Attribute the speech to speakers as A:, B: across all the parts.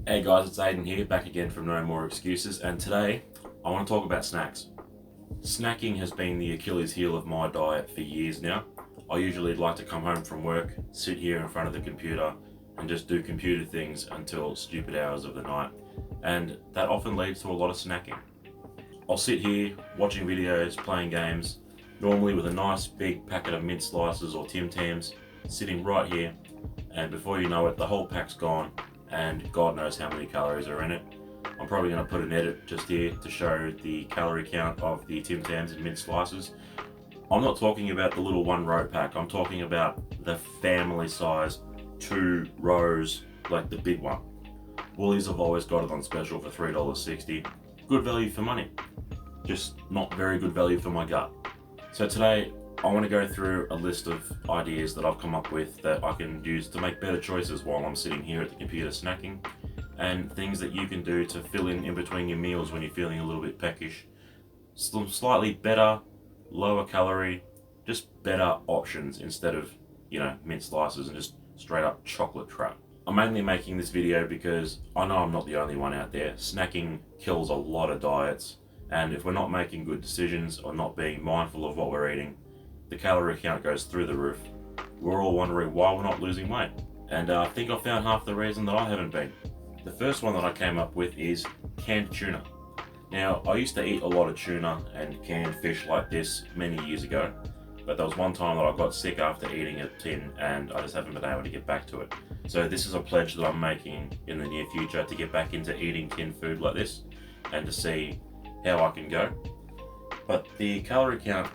A: Hey guys, it's Aiden here, back again from No More Excuses, and today I want to talk about snacks. Snacking has been the Achilles heel of my diet for years now. I usually like to come home from work, sit here in front of the computer, and just do computer things until stupid hours of the night, and that often leads to a lot of snacking. I'll sit here watching videos, playing games, normally with a nice big packet of mint slices or Tim Tams sitting right here, and before you know it, the whole pack's gone, and God knows how many calories are in it. I'm probably going to put an edit just here to show the calorie count of the Tim Tams and mint slices. I'm not talking about the little 1 row pack, I'm talking about the family size 2 rows, like the big one. Woolies have always got it on special for $3.60. Good value for money, just not very good value for my gut. So today I want to go through a list of ideas that I've come up with that I can use to make better choices while I'm sitting here at the computer snacking, and things that you can do to fill in between your meals when you're feeling a little bit peckish. Some slightly better, lower calorie, just better options instead of, mint slices and just straight up chocolate crap. I'm mainly making this video because I know I'm not the only one out there. Snacking kills a lot of diets, and if we're not making good decisions or not being mindful of what we're eating, the calorie count goes through the roof. We're all wondering why we're not losing weight. And I think I found half the reason that I haven't been. The first one that I came up with is canned tuna. Now, I used to eat a lot of tuna and canned fish like this many years ago, but there was one time that I got sick after eating a tin and I just haven't been able to get back to it. So this is a pledge that I'm making in the near future to get back into eating tin food like this and to see how I can go. But the calorie count,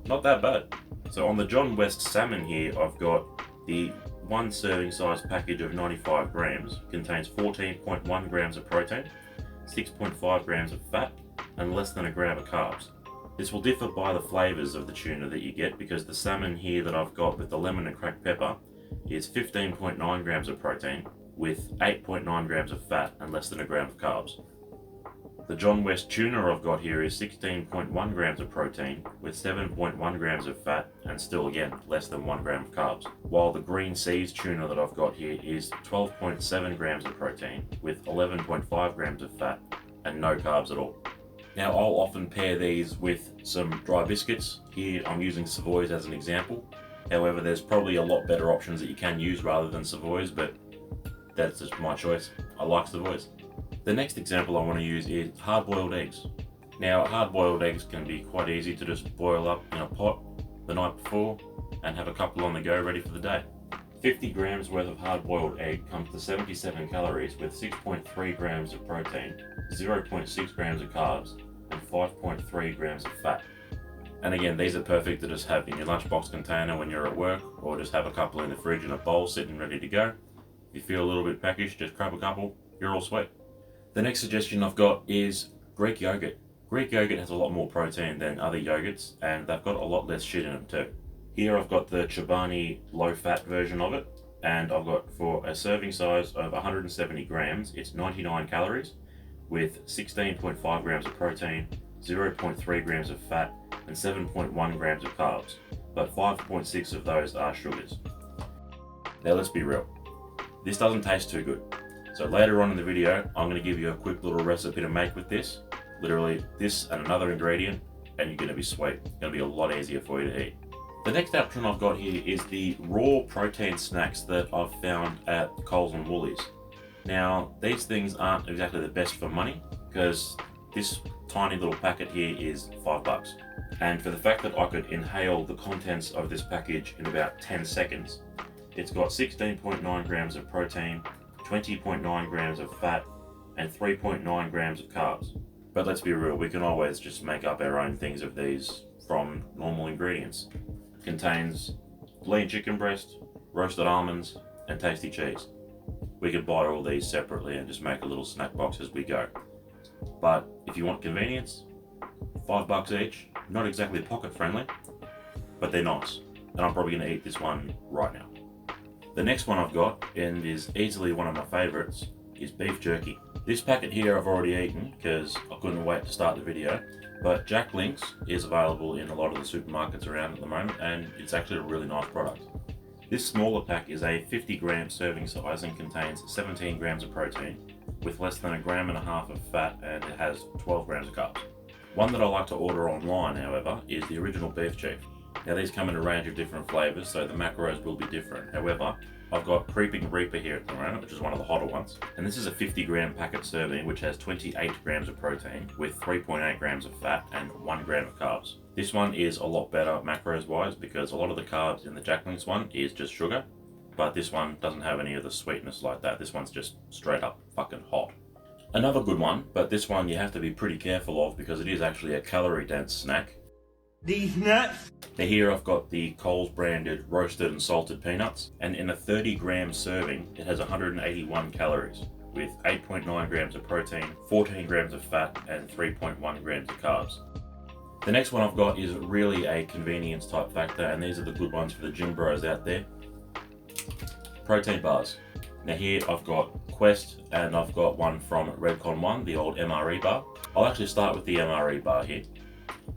A: not that bad. So on the John West salmon here, I've got the 1 serving size package of 95 grams, contains 14.1 grams of protein, 6.5 grams of fat, and less than a gram of carbs. This will differ by the flavours of the tuna that you get, because the salmon here that I've got with the lemon and cracked pepper is 15.9 grams of protein with 8.9 grams of fat and less than a gram of carbs. The John West tuna I've got here is 16.1 grams of protein with 7.1 grams of fat and still again less than 1 gram of carbs. While the green seas tuna that I've got here is 12.7 grams of protein with 11.5 grams of fat and no carbs at all. Now I'll often pair these with some dry biscuits. Here I'm using Savoys as an example. However, there's probably a lot better options that you can use rather than Savoys, but that's just my choice. I like Savoys. The next example I want to use is hard-boiled eggs. Now, hard-boiled eggs can be quite easy to just boil up in a pot the night before and have a couple on the go ready for the day. 50 grams worth of hard-boiled egg comes to 77 calories with 6.3 grams of protein, 0.6 grams of carbs, and 5.3 grams of fat. And again, these are perfect to just have in your lunchbox container when you're at work, or just have a couple in the fridge in a bowl sitting ready to go. If you feel a little bit peckish, just grab a couple, you're all sweet. The next suggestion I've got is Greek yogurt. Greek yogurt has a lot more protein than other yogurts, and they've got a lot less shit in them too. Here I've got the Chobani low-fat version of it, and I've got, for a serving size of 170 grams, it's 99 calories with 16.5 grams of protein, 0.3 grams of fat, and 7.1 grams of carbs, but 5.6 of those are sugars. Now let's be real, this doesn't taste too good. So later on in the video, I'm going to give you a quick little recipe to make with this. Literally this and another ingredient, and you're going to be sweet. It's going to be a lot easier for you to eat. The next option I've got here is the raw protein snacks that I've found at Coles and Woolies. Now, these things aren't exactly the best for money, because this tiny little packet here is $5. And for the fact that I could inhale the contents of this package in about 10 seconds, it's got 16.9 grams of protein, 20.9 grams of fat, and 3.9 grams of carbs. But let's be real, we can always just make up our own things of these from normal ingredients. It contains lean chicken breast, roasted almonds, and tasty cheese. We could buy all these separately and just make a little snack box as we go. But if you want convenience, $5 each, not exactly pocket friendly, but they're nice. And I'm probably going to eat this one right now. The next one I've got, and is easily one of my favourites, is beef jerky. This packet here I've already eaten because I couldn't wait to start the video, but Jack Link's is available in a lot of the supermarkets around at the moment, and it's actually a really nice product. This smaller pack is a 50 gram serving size and contains 17 grams of protein, with less than 1.5 grams of fat, and it has 12 grams of carbs. One that I like to order online, however, is the original beef chief. Now these come in a range of different flavours, so the macros will be different. However, I've got Creeping Reaper here at the moment, which is one of the hotter ones. And this is a 50-gram packet serving, which has 28 grams of protein with 3.8 grams of fat and 1 gram of carbs. This one is a lot better macros wise because a lot of the carbs in the Jacqueline's one is just sugar, but this one doesn't have any of the sweetness like that. This one's just straight up fucking hot. Another good one, but this one you have to be pretty careful of because it is actually a calorie dense snack.
B: These nuts.
A: Now here I've got the Coles branded roasted and salted peanuts, and in a 30-gram serving it has 181 calories with 8.9 grams of protein, 14 grams of fat and 3.1 grams of carbs. The next one I've got is really a convenience type factor, and these are the good ones for the gym bros out there. Protein bars. Now here I've got Quest and I've got one from Redcon 1, the old MRE bar. I'll actually start with the MRE bar here.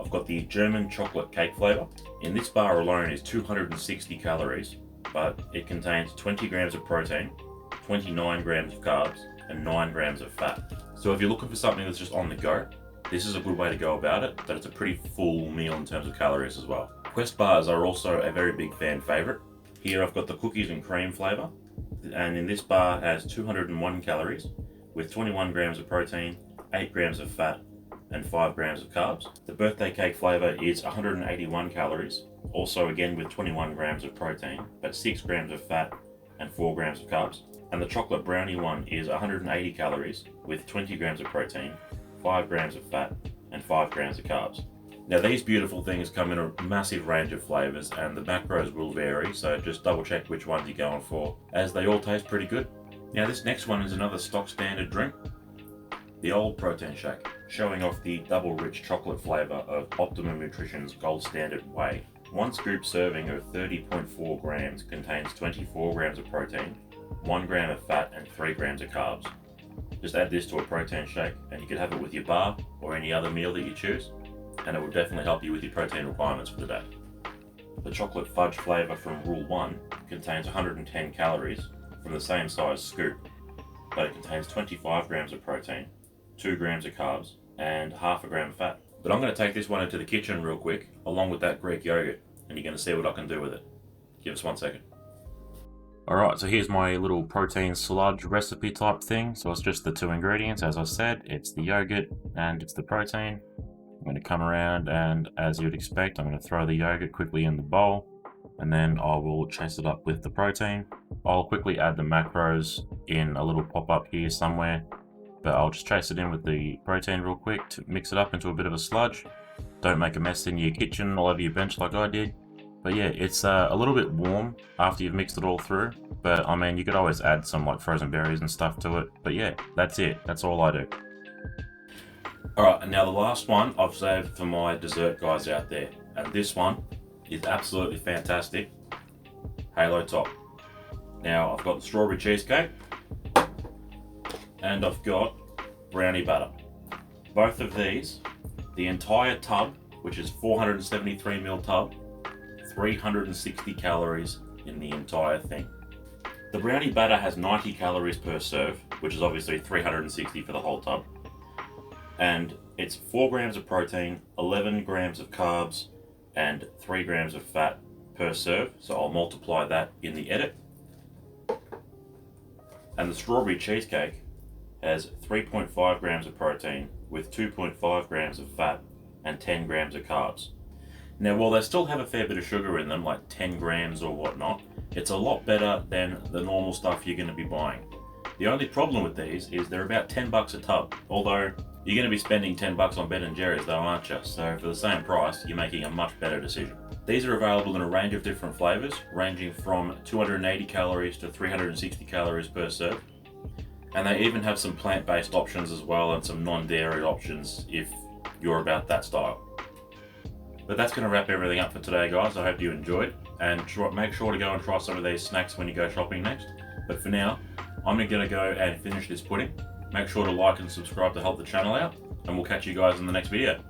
A: I've got the German chocolate cake flavour. In this bar alone is 260 calories, but it contains 20 grams of protein, 29 grams of carbs, and 9 grams of fat. So if you're looking for something that's just on the go, this is a good way to go about it, but it's a pretty full meal in terms of calories as well. Quest bars are also a very big fan favourite. Here I've got the cookies and cream flavour, and in this bar has 201 calories with 21 grams of protein, 8 grams of fat, and 5 grams of carbs. The birthday cake flavour is 181 calories, also again with 21 grams of protein, but 6 grams of fat and 4 grams of carbs. And the chocolate brownie one is 180 calories with 20 grams of protein, 5 grams of fat and 5 grams of carbs. Now these beautiful things come in a massive range of flavours and the macros will vary, so just double check which ones you're going for, as they all taste pretty good. Now this next one is another stock standard drink, the old protein shake, showing off the double rich chocolate flavour of Optimum Nutrition's Gold Standard Whey. One scoop serving of 30.4 grams contains 24 grams of protein, 1 gram of fat and 3 grams of carbs. Just add this to a protein shake and you can have it with your bar or any other meal that you choose, and it will definitely help you with your protein requirements for the day. The chocolate fudge flavour from Rule 1 contains 110 calories from the same size scoop, but it contains 25 grams of protein, 2 grams of carbs, and half a gram of fat. But I'm going to take this one into the kitchen real quick, along with that Greek yogurt, and you're going to see what I can do with it. Give us 1 second. Alright, so here's my little protein sludge recipe type thing. So it's just the 2 ingredients, as I said. It's the yogurt and it's the protein. I'm going to come around and, as you'd expect, I'm going to throw the yogurt quickly in the bowl, and then I will chase it up with the protein. I'll quickly add the macros in a little pop-up here somewhere, but I'll just chase it in with the protein real quick to mix it up into a bit of a sludge. Don't make a mess in your kitchen all over your bench like I did. But yeah, it's a little bit warm after you've mixed it all through, but I mean, you could always add some like frozen berries and stuff to it. But yeah, that's it. That's all I do. Alright, and now the last one I've saved for my dessert guys out there. And this one is absolutely fantastic. Halo Top. Now I've got the strawberry cheesecake and I've got brownie batter. Both of these, the entire tub, which is 473ml tub, 360 calories in the entire thing. The brownie batter has 90 calories per serve, which is obviously 360 for the whole tub. And it's 4 grams of protein, 11 grams of carbs, and 3 grams of fat per serve. So I'll multiply that in the edit. And the strawberry cheesecake has 3.5 grams of protein with 2.5 grams of fat and 10 grams of carbs. Now, while they still have a fair bit of sugar in them, like 10 grams or whatnot, it's a lot better than the normal stuff you're going to be buying. The only problem with these is they're about $10 a tub, although you're going to be spending $10 on Ben & Jerry's though, aren't you? So for the same price, you're making a much better decision. These are available in a range of different flavours, ranging from 280 calories to 360 calories per serve. And they even have some plant-based options as well, and some non-dairy options if you're about that style. But that's going to wrap everything up for today, guys. I hope you enjoyed, and make sure to go and try some of these snacks when you go shopping next. But for now, I'm going to go and finish this pudding. Make sure to like and subscribe to help the channel out, and we'll catch you guys in the next video.